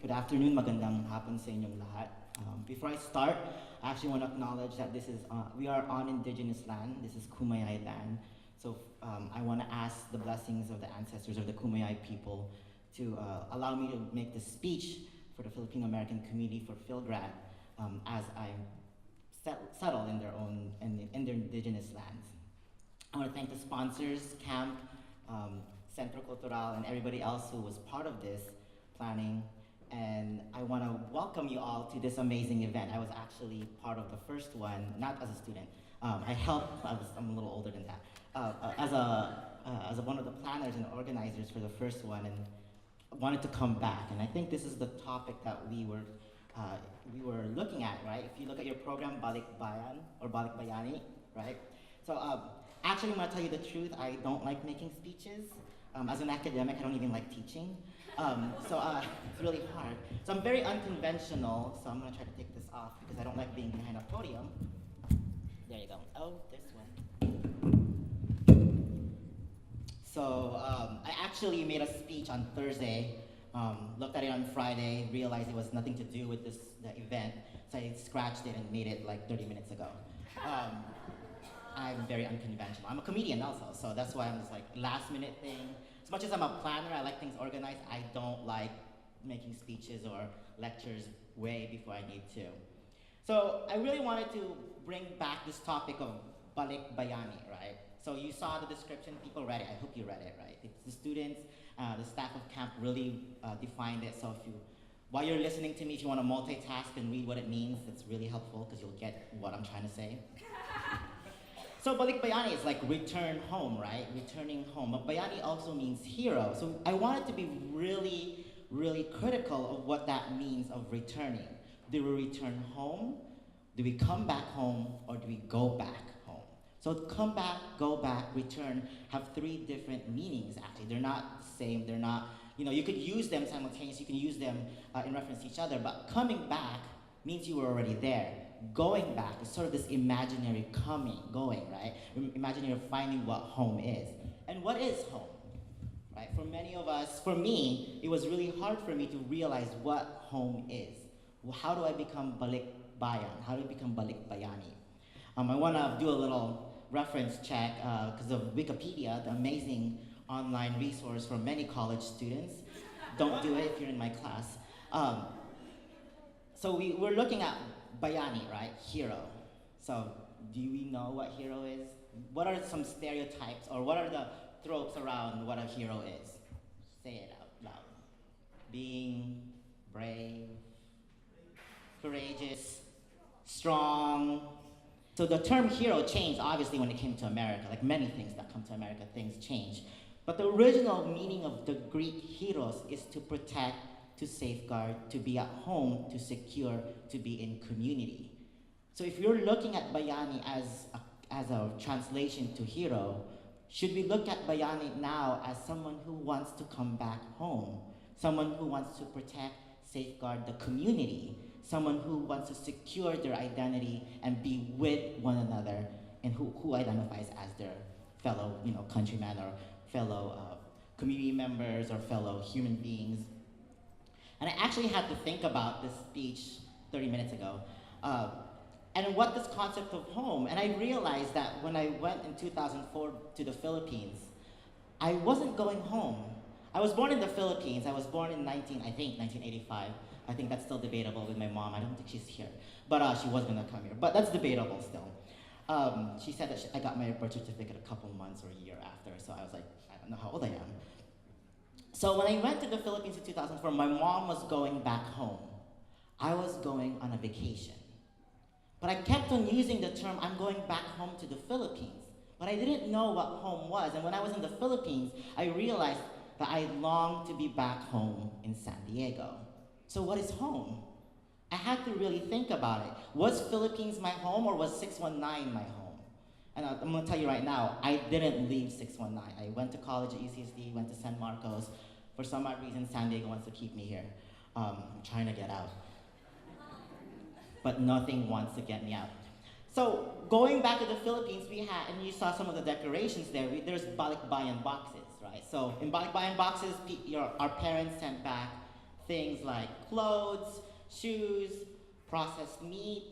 Good afternoon, magandang hapon sa inyong lahat. Before I start, I actually want to acknowledge that we are on indigenous land. This is Kumayai land. So I want to ask the blessings of the ancestors of the Kumayai people to allow me to make this speech for the Filipino American community for FilGrad as I settle in in their indigenous lands. I want to thank the sponsors, Camp, Centro Cultural, and everybody else who was part of this planning. And I want to welcome you all to this amazing event. I was actually part of the first one, not as a student. I helped, I'm a little older than that, as one of the planners and organizers for the first one, and wanted to come back. And I think this is the topic that we were looking at, right? If you look at your program, Balik Bayan, or Balik Bayani, right? So actually, I'm going to tell you the truth, I don't like making speeches. As an academic, I don't even like teaching. It's really hard. So I'm very unconventional, so I'm gonna try to take this off because I don't like being behind a podium. There you go. Oh, this one. So I actually made a speech on Thursday, looked at it on Friday, realized it was nothing to do with the event, so I scratched it and made it like 30 minutes ago. I'm very unconventional. I'm a comedian also, so that's why I'm just like last minute thing. As much as I'm a planner, I like things organized, I don't like making speeches or lectures way before I need to. So I really wanted to bring back this topic of Balik Bayani, right? So you saw the description, people read it, I hope you read it, right? It's the students, the staff of camp really defined it, so while you're listening to me, if you want to multitask and read what it means, it's really helpful because you'll get what I'm trying to say. So Balik Bayani is like return home, right? Returning home. But Bayani also means hero. So I wanted to be really, really critical of what that means of returning. Do we return home? Do we come back home? Or do we go back home? So come back, go back, return have three different meanings actually. They're not the same, they're not, you could use them simultaneously, you can use them in reference to each other, but coming back means you were already there. Going back is sort of this imaginary going, right? Imaginary finding what home is. And what is home, right? For many of us, for me, it was really hard for me to realize what home is. How do I become Balik Bayan? How do I become Balik Bayani? I want to do a little reference check because of Wikipedia, the amazing online resource for many college students. Don't do it if you're in my class. So we're looking at Bayani, right? Hero. So do we know what hero is? What are some stereotypes or what are the tropes around what a hero is? Say it out loud. Being brave, courageous, strong. So the term hero changed obviously when it came to America. Like many things that come to America, things change. But the original meaning of the Greek heroes is to protect, to safeguard, to be at home, to secure, to be in community. So if you're looking at Bayani as a translation to hero, should we look at Bayani now as someone who wants to come back home? Someone who wants to protect, safeguard the community? Someone who wants to secure their identity and be with one another and who identifies as their fellow countrymen or fellow community members or fellow human beings? And I actually had to think about this speech 30 minutes ago, and what this concept of home, and I realized that when I went in 2004 to the Philippines, I wasn't going home. I was born in the Philippines. I was born in 1985. I think that's still debatable with my mom. I don't think she's here, but she was gonna come here, but that's debatable still. She said that I got my birth certificate a couple months or a year after, so I was like, I don't know how old I am. So when I went to the Philippines in 2004, my mom was going back home. I was going on a vacation. But I kept on using the term, I'm going back home to the Philippines. But I didn't know what home was. And when I was in the Philippines, I realized that I longed to be back home in San Diego. So what is home? I had to really think about it. Was Philippines my home or was 619 my home? And I'm gonna tell you right now, I didn't leave 619. I went to college at UCSD, went to San Marcos. For some odd reason, San Diego wants to keep me here. I'm trying to get out. But nothing wants to get me out. So going back to the Philippines, and you saw some of the decorations there, there's balikbayan boxes, right? So in balikbayan boxes, our parents sent back things like clothes, shoes, processed meat,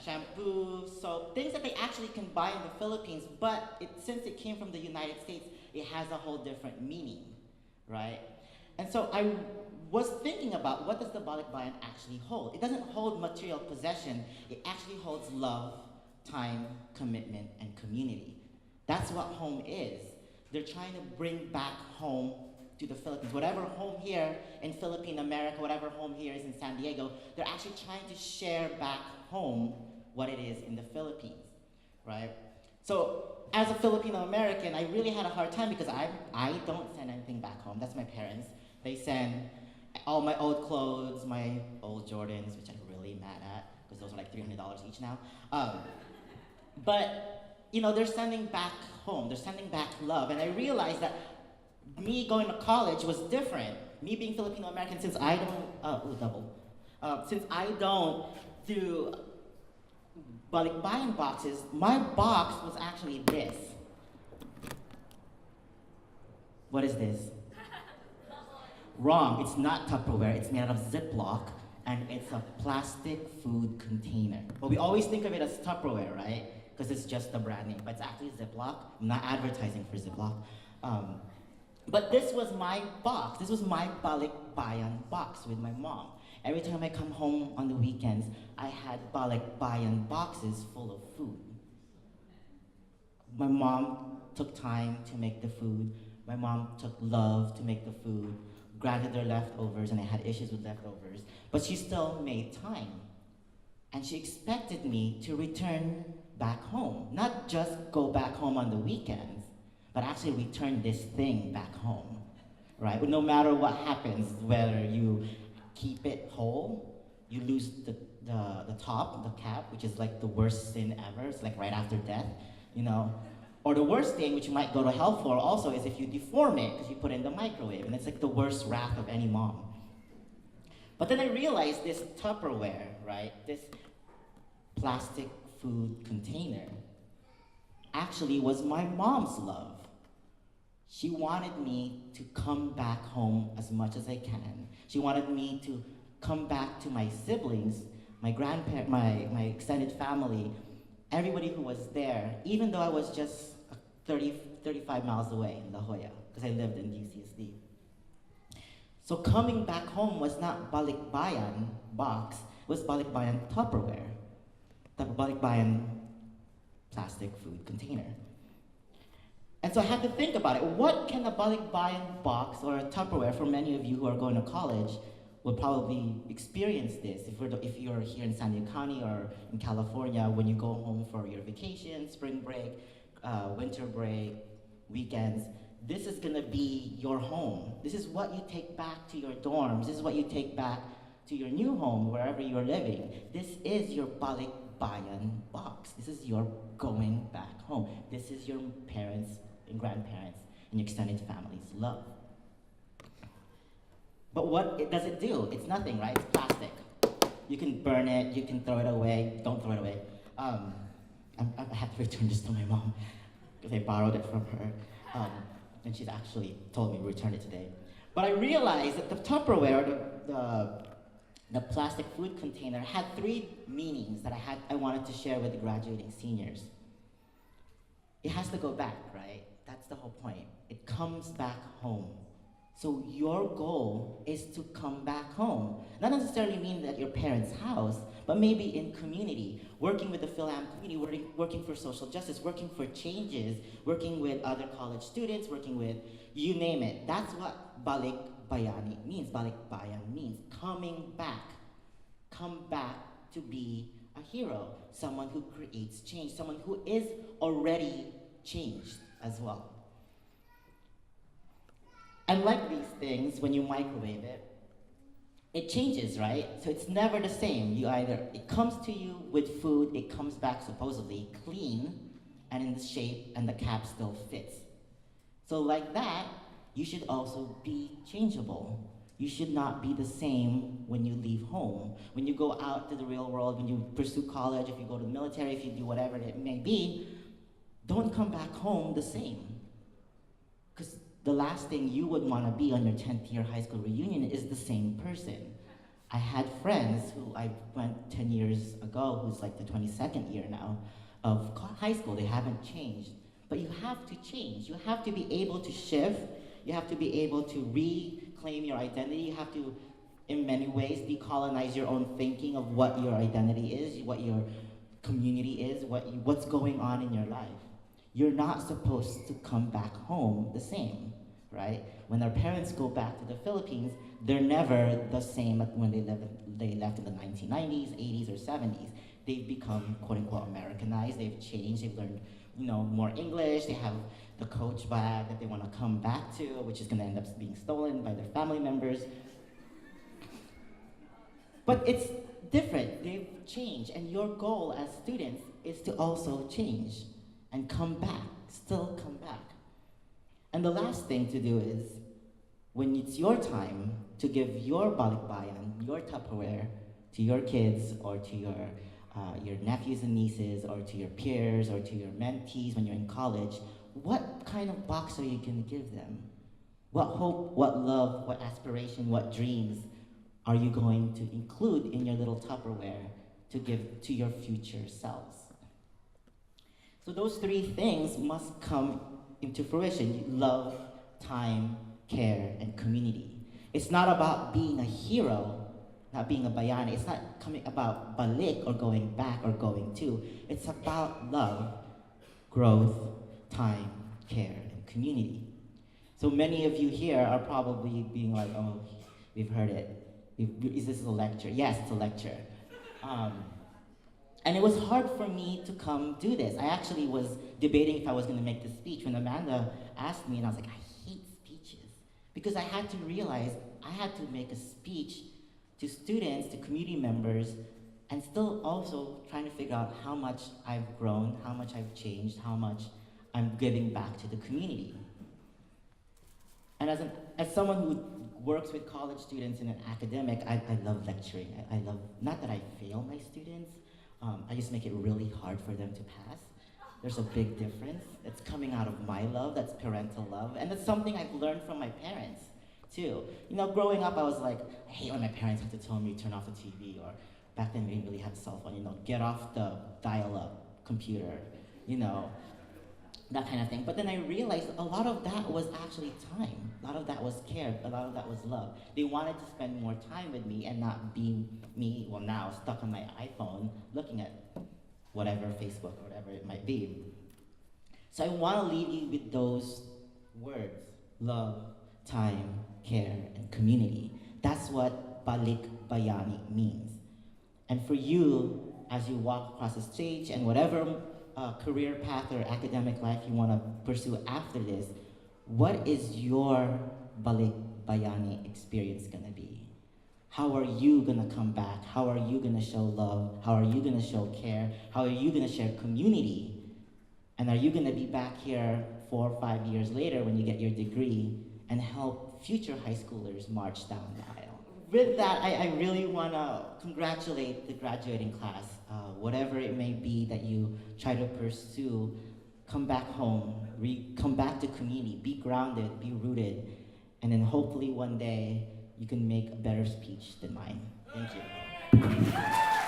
shampoo, soap, things that they actually can buy in the Philippines, but since it came from the United States, it has a whole different meaning, right? And so I was thinking about, what does the balikbayan actually hold? It doesn't hold material possession, it actually holds love, time, commitment, and community. That's what home is. They're trying to bring back home to the Philippines. Whatever home here in Philippine America, whatever home here is in San Diego, they're actually trying to share back home what it is in the Philippines, right? So as a Filipino American, I really had a hard time because I don't send anything back home. That's my parents. They send all my old clothes, my old Jordans, which I'm really mad at because those are like $300 each now. But you know, they're sending back home. They're sending back love, and I realized that me going to college was different. Me being Filipino American, since I don't do balikbayan boxes, my box was actually this. What is this? Wrong, it's not Tupperware, it's made out of Ziploc, and it's a plastic food container. But we always think of it as Tupperware, right? Because it's just the brand name, but it's actually Ziploc. I'm not advertising for Ziploc. But this was my box. This was my balikbayan box with my mom. Every time I come home on the weekends, I had balikbayan boxes full of food. My mom took time to make the food. My mom took love to make the food. Granted, they're leftovers, and I had issues with leftovers, but she still made time. And she expected me to return back home. Not just go back home on the weekends, but actually return this thing back home, right? No matter what happens, whether you keep it whole, you lose the top, the cap, which is like the worst sin ever. It's like right after death, you know? Or the worst thing, which you might go to hell for also, is if you deform it, because you put it in the microwave, and it's like the worst wrath of any mom. But then I realized this Tupperware, right? This plastic food container actually was my mom's love. She wanted me to come back home as much as I can. She wanted me to come back to my siblings, my grandparents, my extended family, everybody who was there, even though I was just 35 miles away in La Jolla, because I lived in UCSD. So coming back home was not balikbayan box, it was balikbayan Tupperware, the balikbayan plastic food container. And so I had to think about it. What can a balikbayan box or a Tupperware, for many of you who are going to college, will probably experience this. If you're here in San Diego County or in California, when you go home for your vacation, spring break, winter break, weekends, this is gonna be your home. This is what you take back to your dorms. This is what you take back to your new home, wherever you're living. This is your balikbayan box. This is your going back home. This is your parents and grandparents and your extended family's love. But what does it do? It's nothing, right? It's plastic. You can burn it, you can throw it away. Don't throw it away. I have to return this to my mom because I borrowed it from her. And she's actually told me to return it today. But I realized that the Tupperware, the plastic food container, had three meanings that I wanted to share with the graduating seniors. It has to go back, right? That's the whole point. It comes back home. So your goal is to come back home. Not necessarily mean that your parents' house, but maybe in community, working with the PhilAm community, working for social justice, working for changes, working with other college students, working with, you name it. That's what balikbayan means. Balikbayan means coming back. Come back to be a hero, someone who creates change, someone who is already changed as well. And like these things, when you microwave it, it changes, right? So it's never the same. It comes to you with food, it comes back supposedly clean, and in the shape, and the cap still fits. So like that, you should also be changeable. You should not be the same when you leave home. When you go out to the real world, when you pursue college, if you go to the military, if you do whatever it may be, don't come back home the same. Because the last thing you would want to be on your 10th year high school reunion is the same person. I had friends who I went 10 years ago, who's like the 22nd year now of high school. They haven't changed. But you have to change. You have to be able to shift. You have to be able to reclaim your identity. You have to, in many ways, decolonize your own thinking of what your identity is, what your community is, what's going on in your life. You're not supposed to come back home the same, right? When our parents go back to the Philippines, they're never the same when they left in the 1990s, 80s, or 70s. They've become, quote unquote, Americanized. They've changed. They've learned, more English. They have the Coach bag that they want to come back to, which is going to end up being stolen by their family members. But it's different. They've changed, and your goal as students is to also change and come back, still come back. And the last thing to do is, when it's your time to give your balikbayan, your Tupperware, to your kids or to your nephews and nieces or to your peers or to your mentees when you're in college, what kind of box are you going to give them? What hope, what love, what aspiration, what dreams are you going to include in your little Tupperware to give to your future selves? So those three things must come into fruition: love, time, care, and community. It's not about being a hero, not being a bayani. It's not about balik or going back or going to. It's about love, growth, time, care, and community. So many of you here are probably being like, oh, we've heard it. Is this a lecture? Yes, it's a lecture. And it was hard for me to come do this. I actually was debating if I was going to make this speech when Amanda asked me, and I was like, I hate speeches. Because I had to realize I had to make a speech to students, to community members, and still also trying to figure out how much I've grown, how much I've changed, how much I'm giving back to the community. And as someone who works with college students in an academic, I love lecturing. I love, not that I fail my students, I just make it really hard for them to pass. There's a big difference. It's coming out of my love, that's parental love, and that's something I've learned from my parents, too. Growing up, I was like, I hate when my parents have to tell me to turn off the TV, or back then we didn't really have a cell phone, get off the dial-up computer, that kind of thing. But then I realized a lot of that was actually time. A lot of that was care. A lot of that was love. They wanted to spend more time with me and not be me, well now, stuck on my iPhone looking at whatever, Facebook or whatever it might be. So I want to leave you with those words: love, time, care, and community. That's what Balik Bayani means. And for you, as you walk across the stage and whatever career path or academic life you want to pursue after this, what is your Balik Bayani experience going to be? How are you going to come back? How are you going to show love? How are you going to show care? How are you going to share community? And are you going to be back here 4 or 5 years later when you get your degree and help future high schoolers march down the aisle? With that, I really want to congratulate the graduating class. Whatever it may be that you try to pursue, come back home, come back to community, be grounded, be rooted, and then hopefully one day you can make a better speech than mine. Thank you.